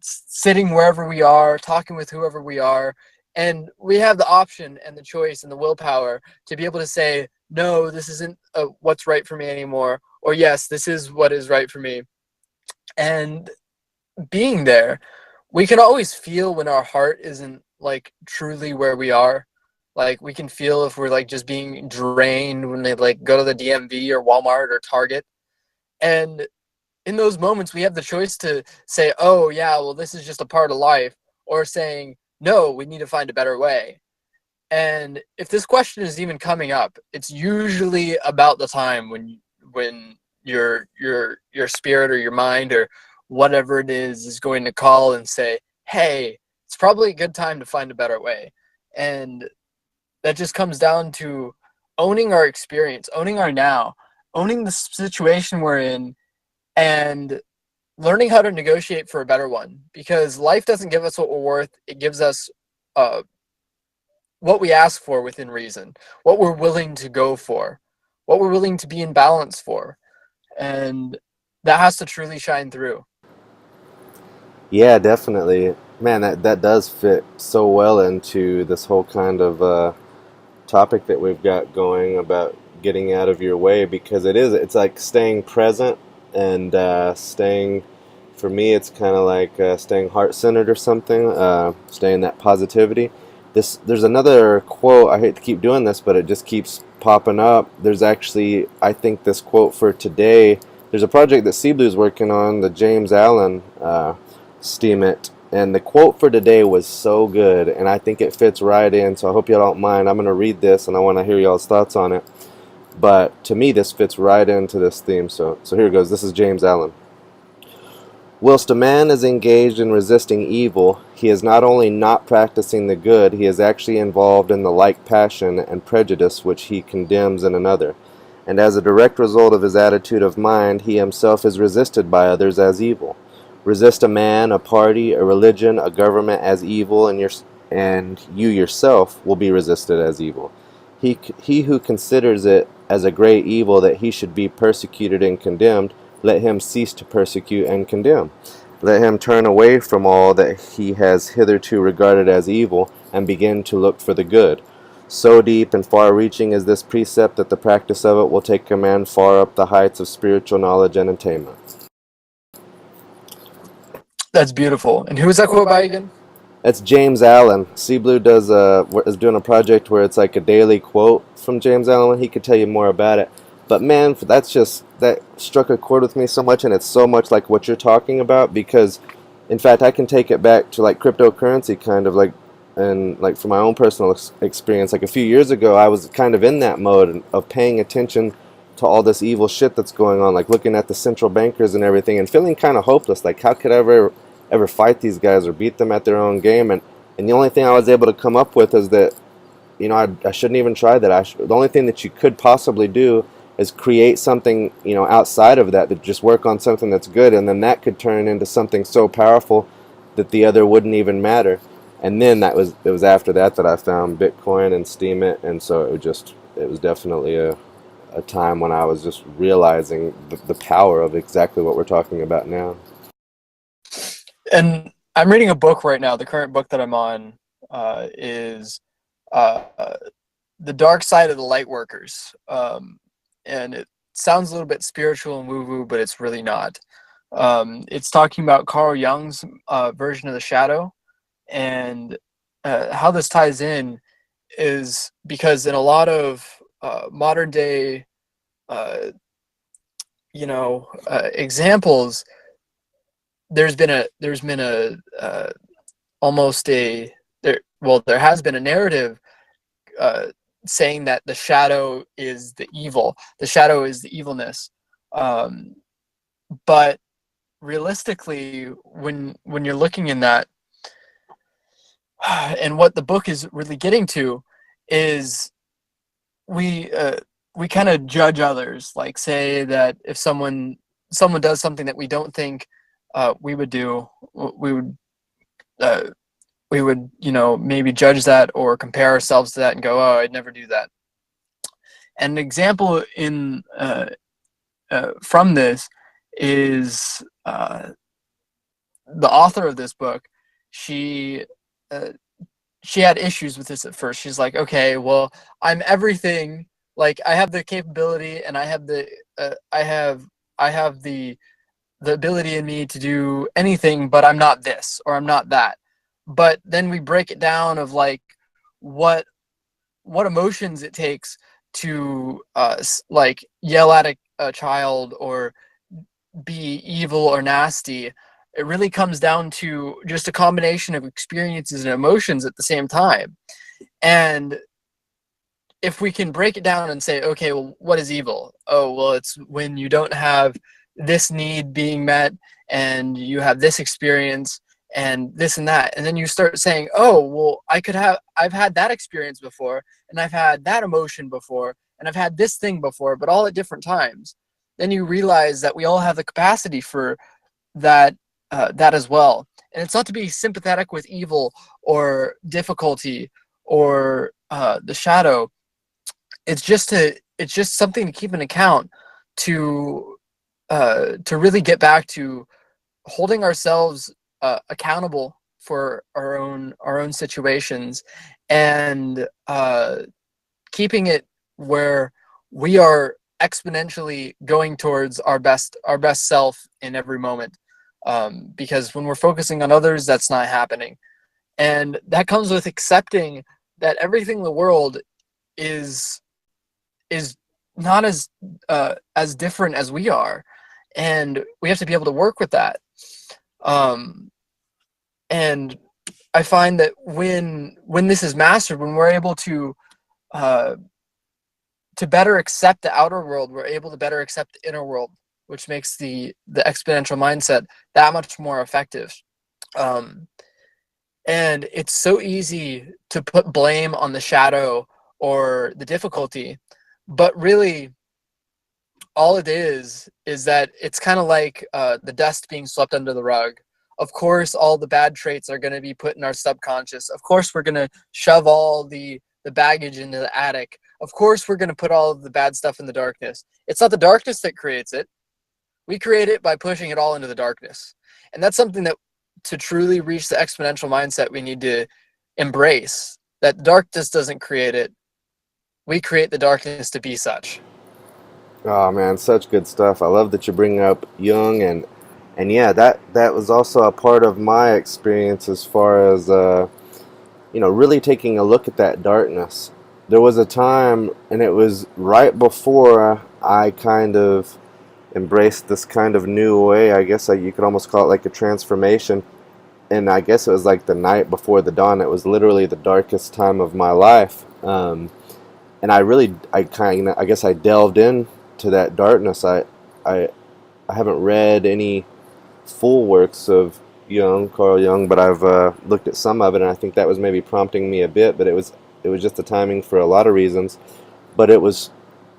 sitting wherever we are, talking with whoever we are, and we have the option and the choice and the willpower to be able to say, no, this isn't what's right for me anymore, or yes, this is what is right for me. And being there, we can always feel when our heart isn't like truly where we are. Like we can feel if we're like just being drained when they like go to the DMV or Walmart or Target. And in those moments, we have the choice to say, oh yeah, well, this is just a part of life, or saying, no, we need to find a better way. And if this question is even coming up, it's usually about the time when your spirit or your mind or whatever it is going to call and say, hey, it's probably a good time to find a better way. And that just comes down to owning our experience, owning our now, owning the situation we're in, and learning how to negotiate for a better one. Because life doesn't give us what we're worth. It gives us what we ask for within reason, what we're willing to go for, what we're willing to be in balance for. And that has to truly shine through. yeah, definitely, man. That does fit so well into this whole kind of topic that we've got going about getting out of your way, because it's like staying present and staying, for me it's kind of like staying heart-centered or something, staying that positivity. There's another quote, I hate to keep doing this, but it just keeps popping up. There's actually, I think, this quote for today. There's a project that Sea Blue's working on, the James Allen Steem It, and the quote for today was so good, and I think it fits right in, so I hope y'all don't mind. I'm going to read this, and I want to hear y'all's thoughts on it. But to me, this fits right into this theme, so here it goes. This is James Allen. Whilst a man is engaged in resisting evil, he is not only not practicing the good, he is actually involved in the like passion and prejudice which he condemns in another. And as a direct result of his attitude of mind, he himself is resisted by others as evil. Resist a man, a party, a religion, a government as evil, and you yourself will be resisted as evil. He who considers it as a great evil that he should be persecuted and condemned, let him cease to persecute and condemn. Let him turn away from all that he has hitherto regarded as evil, and begin to look for the good. So deep and far-reaching is this precept that the practice of it will take a man far up the heights of spiritual knowledge and attainment. That's beautiful. And who was that quote by again? That's James Allen. C Blue is doing a project where it's like a daily quote from James Allen. He could tell you more about it. But man, that struck a chord with me so much, and it's so much like what you're talking about, because in fact I can take it back to like cryptocurrency kind of like, and like from my own personal experience, like a few years ago I was kind of in that mode of paying attention to all this evil shit that's going on, like looking at the central bankers and everything and feeling kind of hopeless, like how could I ever fight these guys or beat them at their own game. And the only thing I was able to come up with is that, you know, I shouldn't even try that. The only thing that you could possibly do is create something, you know, outside of that just work on something that's good, and then that could turn into something so powerful that the other wouldn't even matter. And then it was after that I found Bitcoin and Steem It, and so it was definitely a time when I was just realizing the power of exactly what we're talking about now. And I'm reading a book right now. The current book that I'm on is The Dark Side of the Lightworkers. And it sounds a little bit spiritual and woo-woo, but it's really not. It's talking about Carl Jung's version of the shadow. And how this ties in is because in a lot of modern day, examples, there has been a narrative saying that the shadow is the evil, the shadow is the evilness, but realistically, when you're looking in that, and what the book is really getting to is we kind of judge others, like say that if someone does something that we don't think we would do, we would maybe judge that or compare ourselves to that and go, oh, I'd never do that. And an example in from this is the author of this book. She had issues with this at first. She's like, okay, well, I'm everything. Like, I have the capability, and I have the ability in me to do anything, but I'm not this or I'm not that. But then we break it down of like what emotions it takes to like yell at a child or be evil or nasty. It really comes down to just a combination of experiences and emotions at the same time. And if we can break it down and say, okay, well, what is evil? Oh, well, it's when you don't have this need being met and you have this experience and this and that. And then you start saying, oh, well, I've had that experience before, and I've had that emotion before, and I've had this thing before, but all at different times. Then you realize that we all have the capacity for that as well. And it's not to be sympathetic with evil or difficulty or the shadow. It's just something to keep in account to really get back to holding ourselves accountable for our own situations, and keeping it where we are exponentially going towards our best self in every moment. Because when we're focusing on others, that's not happening. And that comes with accepting that everything in the world is not as different as we are, and we have to be able to work with that. And I find that when this is mastered, when we're able to better accept the outer world, we're able to better accept the inner world which makes the exponential mindset that much more effective. And it's so easy to put blame on the shadow or the difficulty, but really all it is that it's kind of like the dust being swept under the rug. Of course, all the bad traits are going to be put in our subconscious. Of course, we're going to shove all the baggage into the attic. Of course, we're going to put all of the bad stuff in the darkness. It's not the darkness that creates it. We create it by pushing it all into the darkness. And that's something that, to truly reach the exponential mindset, we need to embrace. That darkness doesn't create it. We create the darkness to be such. Oh man, such good stuff. I love that you bring up Jung, and yeah, that was also a part of my experience as far as really taking a look at that darkness. There was a time, and it was right before I kind of embraced this kind of new way. I guess you could almost call it like a transformation. And I guess it was like the night before the dawn. It was literally the darkest time of my life. And I guess I delved into that darkness. I haven't read any full works of Carl Jung, but I've looked at some of it, and I think that was maybe prompting me a bit. But it was just the timing for a lot of reasons. But it was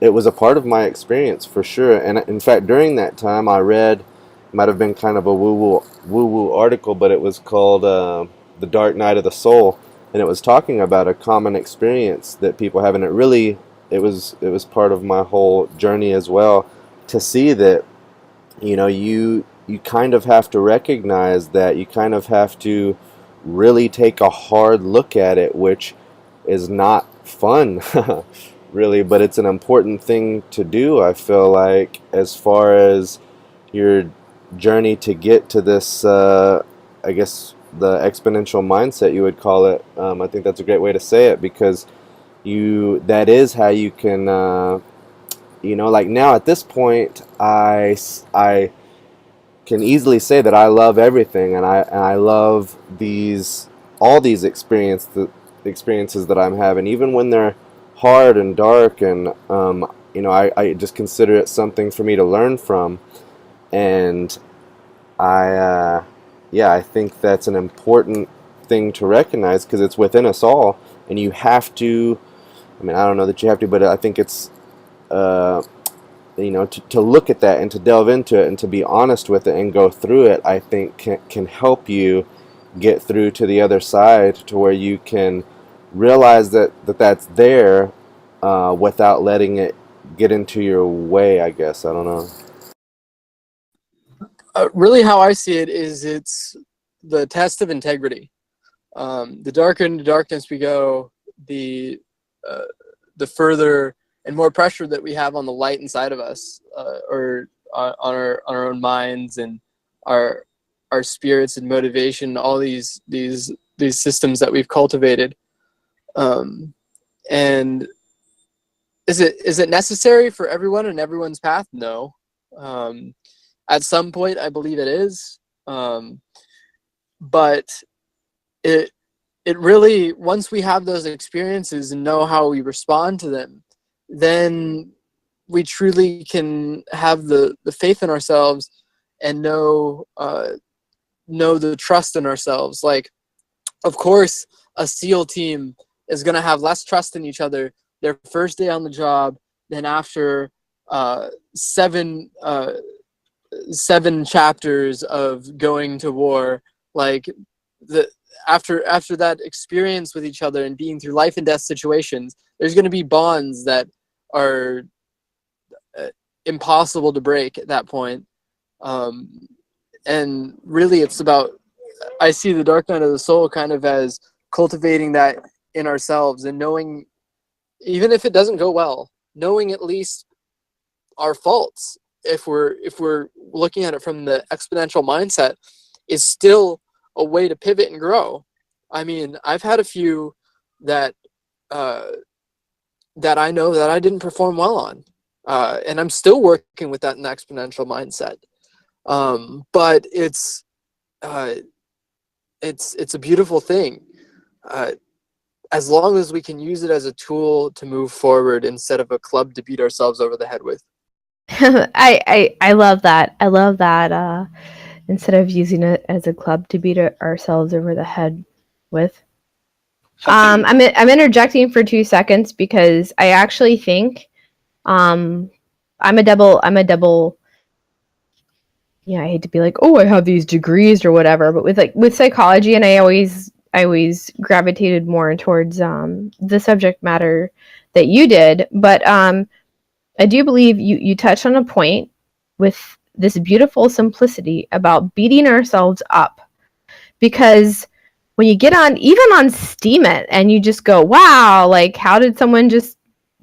a part of my experience for sure. And in fact, during that time, I read, might have been kind of a woo-woo article, but it was called The Dark Night of the Soul, and it was talking about a common experience that people have, and it was part of my whole journey as well, to see that you kind of have to recognize that you kind of have to really take a hard look at it, which is not fun really, but it's an important thing to do, I feel like, as far as your journey to get to this, I guess, the exponential mindset, you would call it. I think that's a great way to say it, because that is how you can, like now at this point, I can easily say that I love everything, and I love all these experiences that I'm having, even when they're hard and dark, and I just consider it something for me to learn from. And I think that's an important thing to recognize, because it's within us all, and you have to. I mean, I don't know that you have to, but I think it's to look at that and to delve into it and to be honest with it and go through it. I think can help you get through to the other side, to where you can realize that's there, without letting it get into your way, I guess. I don't know. Really, how I see it is it's the test of integrity. The darker into darkness we go, the further and more pressure that we have on the light inside of us, or on our own minds and our spirits and motivation, all these systems that we've cultivated. And is it necessary for everyone and everyone's path? No. At some point, I believe it is. But it really, once we have those experiences and know how we respond to them, then we truly can have the faith in ourselves and know the trust in ourselves. Like, of course, a SEAL team is going to have less trust in each other their first day on the job than after 7 chapters of going to war. Like, after that experience with each other and being through life and death situations, there's going to be bonds that are impossible to break at that point. And really, it's about, I see the dark night of the soul kind of as cultivating that in ourselves, and knowing, even if it doesn't go well, knowing at least our faults, if we're looking at it from the exponential mindset, is still a way to pivot and grow. I mean, I've had a few that I know that I didn't perform well on, and I'm still working with that in the exponential mindset. But it's a beautiful thing, as long as we can use it as a tool to move forward instead of a club to beat ourselves over the head with. I love that. I love that. Instead of using it as a club to beat ourselves over the head with. Something. I'm interjecting for 2 seconds because I actually think I'm a double. Yeah, I hate to be like, oh, I have these degrees or whatever, but with psychology, and I always gravitated more towards the subject matter that you did. But I do believe you touched on a point with this beautiful simplicity about beating ourselves up, because when you get on, even on Steam It, and you just go, wow, like how did someone just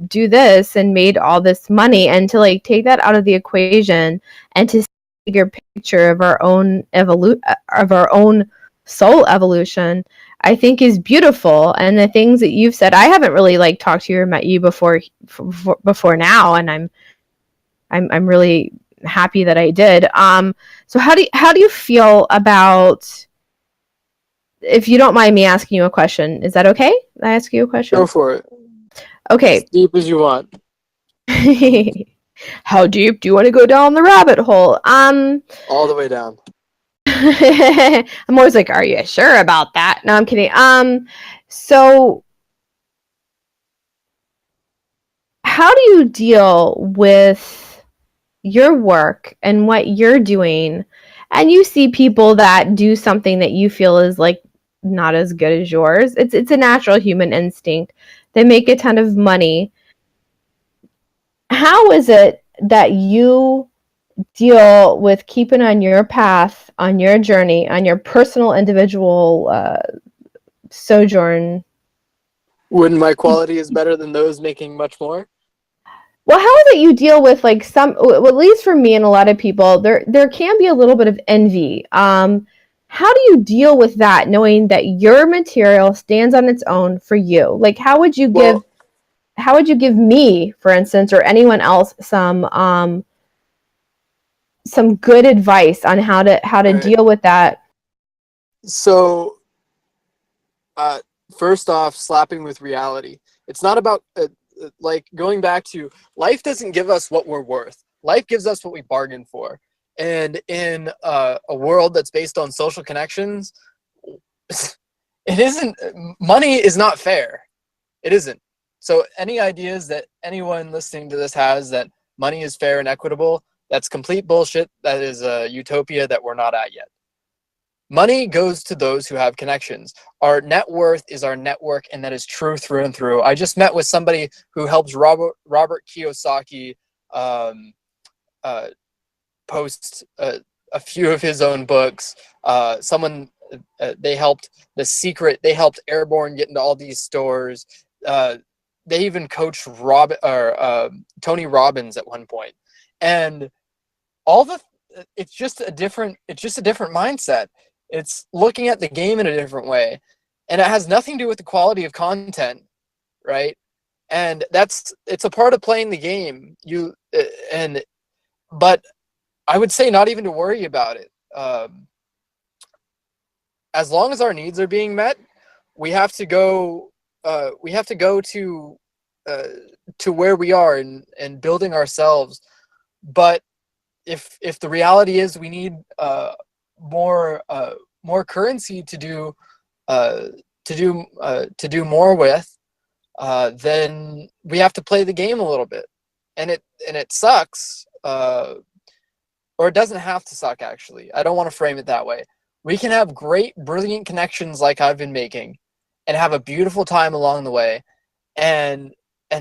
do this and made all this money, and to like take that out of the equation and to see a bigger picture of our own of our own soul evolution, I think is beautiful. And the things that you've said, I haven't really like talked to you or met you before now, and I'm really happy that I did. So how do you feel about, if you don't mind me asking you a question, is that okay? I ask you a question? Go for it. As Okay. deep as you want. How deep do you want to go down the rabbit hole? All the way down. I'm always like, are you sure about that? No, I'm kidding. So how do you deal with your work and what you're doing, and you see people that do something that you feel is like not as good as yours? It's a natural human instinct. They make a ton of money. How is it that you deal with keeping on your path, on your journey, on your personal individual sojourn? When my quality is better than those making much more? Well, how is it you deal with like some, well, at least for me and a lot of people, there can be a little bit of envy. How do you deal with that, knowing that your material stands on its own for you? Like, Well, how would you give me, for instance, or anyone else some good advice on how to right. deal with that? So, first off, slapping with reality. It's not about like going back to life doesn't give us what we're worth. Life gives us what we bargain for. And in a world that's based on social connections, it isn't. Money is not fair. It isn't. So any ideas that anyone listening to this has that money is fair and equitable, that's complete bullshit. That is a utopia that we're not at yet. Money goes to those who have connections. Our net worth is our network, and that is true through and through. I just met with somebody who helps Robert Kiyosaki uh, post a few of his own books. They helped The Secret. They helped Airborne get into all these stores. They even coached Tony Robbins at one point, and all the. It's just a different mindset. It's looking at the game in a different way, and it has nothing to do with the quality of content, right? And it's a part of playing the game. But I would say not even to worry about it. As long as our needs are being met, we have to go. We have to go to where we are and building ourselves. But if the reality is we need more currency to do more with, then we have to play the game a little bit, and it sucks, or it doesn't have to suck. Actually, I don't want to frame it that way. We can have great, brilliant connections like I've been making, and have a beautiful time along the way, and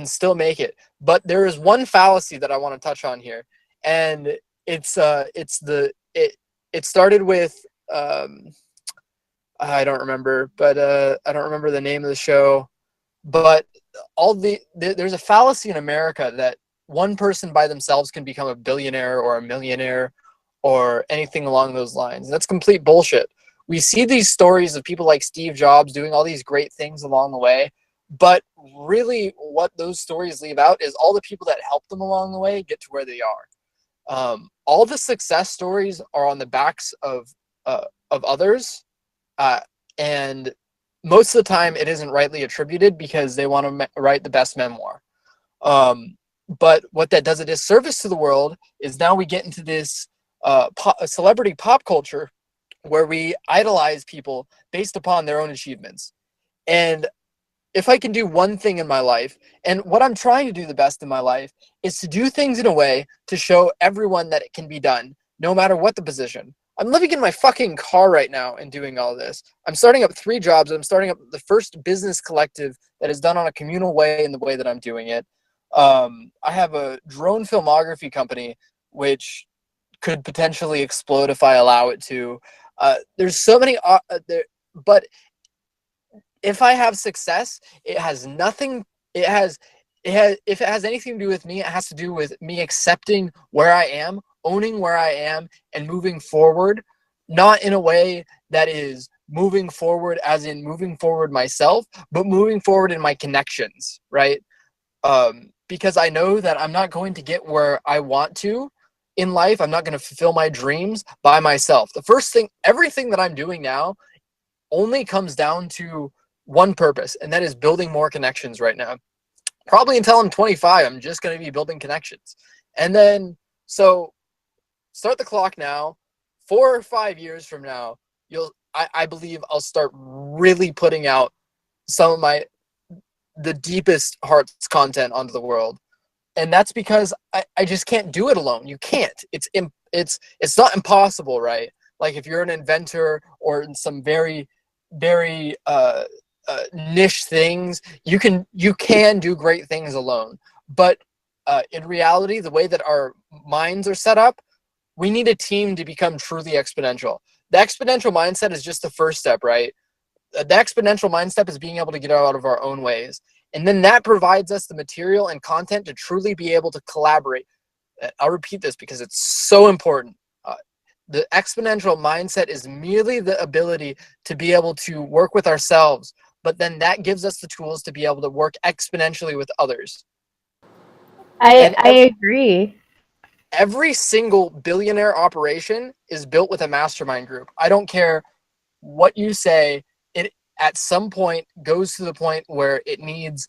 still make it. But there is one fallacy that I want to touch on here, and it started with I don't remember, but I don't remember the name of the show. But there's a fallacy in America that one person by themselves can become a billionaire or a millionaire or anything along those lines. And that's complete bullshit. We see these stories of people like Steve Jobs doing all these great things along the way, but really what those stories leave out is all the people that helped them along the way get to where they are. All the success stories are on the backs of others, and most of the time it isn't rightly attributed because they want to write the best memoir. But what that does a disservice to the world is now we get into this celebrity pop culture where we idolize people based upon their own achievements. And if I can do one thing in my life, and what I'm trying to do the best in my life is to do things in a way to show everyone that it can be done, no matter what the position. I'm living in my fucking car right now and doing all this. I'm starting up 3 jobs. I'm starting up the first business collective that is done on a communal way in the way that I'm doing it. I have a drone filmography company, which could potentially explode if I allow it to. There's so many, but if I have success, it has nothing. If it has anything to do with me, it has to do with me accepting where I am, owning where I am, and moving forward. Not in a way that is moving forward, as in moving forward myself, but moving forward in my connections, right? Because I know that I'm not going to get where I want to in life. I'm not going to fulfill my dreams by myself. The first thing, everything that I'm doing now only comes down to one purpose, and that is building more connections right now. Probably until I'm 25, I'm just going to be building connections. And then, so start the clock now. 4 or 5 years from now, I believe I'll start really putting out some of the deepest heart's content onto the world. And that's because I just can't do it alone. You can't. It's not impossible, right? Like if you're an inventor or in some very, very niche things, you can do great things alone. But in reality, the way that our minds are set up, we need a team to become truly exponential. The exponential mindset is just the first step, right? The exponential mindset is being able to get out of our own ways. And then that provides us the material and content to truly be able to collaborate. I'll repeat this because it's so important. The exponential mindset is merely the ability to be able to work with ourselves, but then that gives us the tools to be able to work exponentially with others. I agree. Every single billionaire operation is built with a mastermind group. I don't care what you say, it at some point goes to the point where it needs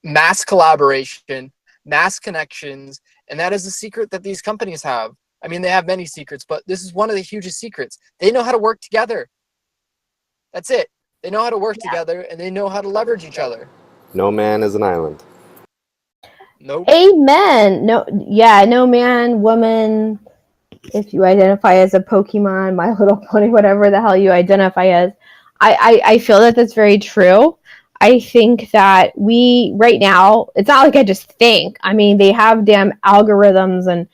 mass collaboration, mass connections, and that is the secret that these companies have. I mean, they have many secrets, but this is one of the hugest secrets. They know how to work together. That's it. They know how to work together, and they know how to leverage each other. No man is an island. Nope. Amen. No man, woman, if you identify as a Pokemon, My Little Pony, whatever the hell you identify as. I feel that that's very true. I think that we, right now, it's not like I just think. I mean, they have damn algorithms, and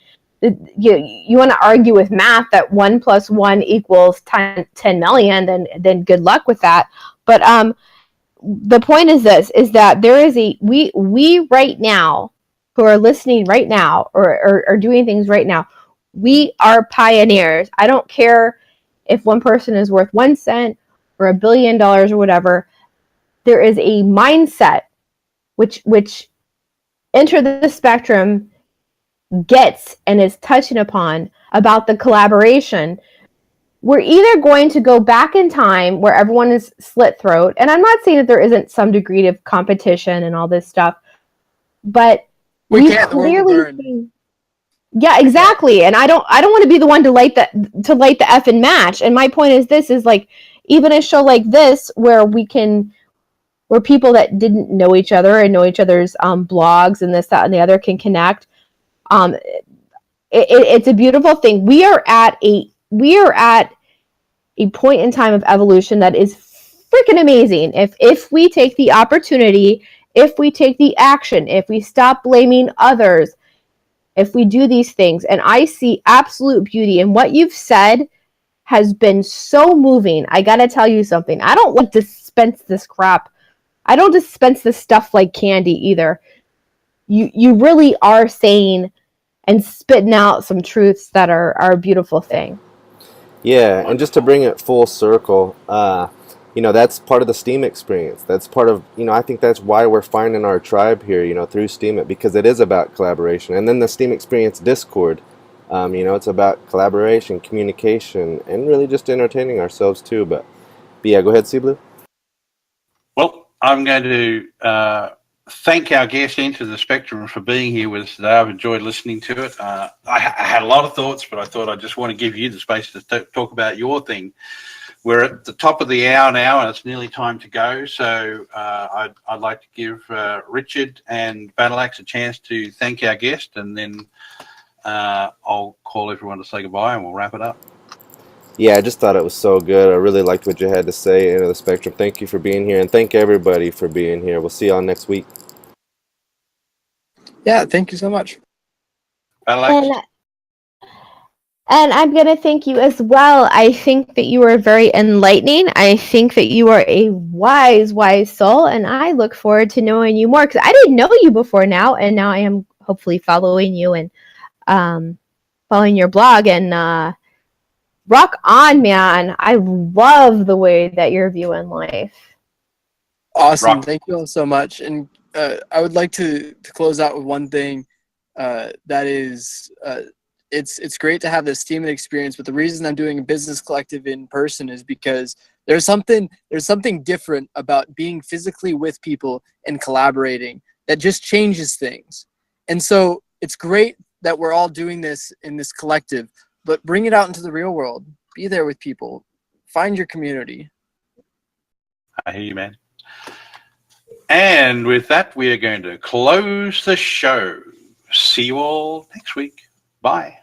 you want to argue with math that 1 + 1 = 10 million, then good luck with that. But the point is this, is that there is we right now, who are listening right now or are doing things right now, we are pioneers. I don't care if one person is worth 1 cent or $1 billion or whatever. There is a mindset which Enter the Spectrum gets and is touching upon about the collaboration. We're either going to go back in time where everyone is slit throat, and I'm not saying that there isn't some degree of competition and all this stuff, but We can't. The world will burn. Yeah, exactly. And I don't want to be the one to light the effing match. And my point is this, is like, even a show like this where people that didn't know each other and know each other's blogs and this, that, and the other can connect. It's a beautiful thing. We are at a point in time of evolution that is freaking amazing. If we take the opportunity, if we take the action, if we stop blaming others, if we do these things. And I see absolute beauty in what you've said. Has been so moving. I gotta tell you something. I don't like dispense this crap. I don't dispense this stuff like candy either. You really are saying and spitting out some truths that are a beautiful thing. Yeah, and just to bring it full circle, that's part of the Steem experience. That's part of, I think that's why we're finding our tribe here, through Steem It, because it is about collaboration. And then the Steem Experience Discord, it's about collaboration, communication, and really just entertaining ourselves too. But yeah, go ahead, C Blue. Well, I'm going to thank our guest Enter the Spectrum for being here with us today. I've enjoyed listening to it. I had a lot of thoughts, but I thought I just want to give you the space to talk about your thing. We're at the top of the hour now, and it's nearly time to go. So I'd like to give Richard and Battleaxe a chance to thank our guest, and then I'll call everyone to say goodbye, and we'll wrap it up. Yeah, I just thought it was so good. I really liked what you had to say, End of the Spectrum. Thank you for being here, and thank everybody for being here. We'll see y'all next week. Yeah, thank you so much. Battleaxe? And I'm going to thank you as well. I think that you are very enlightening. I think that you are a wise, wise soul, and I look forward to knowing you more, because I didn't know you before now, and now I am hopefully following you and following your blog. And rock on, man. I love the way that you're viewing life. Awesome. Rock. Thank you all so much. And I would like to close out with one thing that is it's great to have this Steem Experience, but the reason I'm doing a business collective in person is because there's something different about being physically with people and collaborating that just changes things. And so it's great that we're all doing this in this collective, but bring it out into the real world. Be there with people. Find your community. I hear you, man. And with that, we are going to close the show. See you all next week. Bye.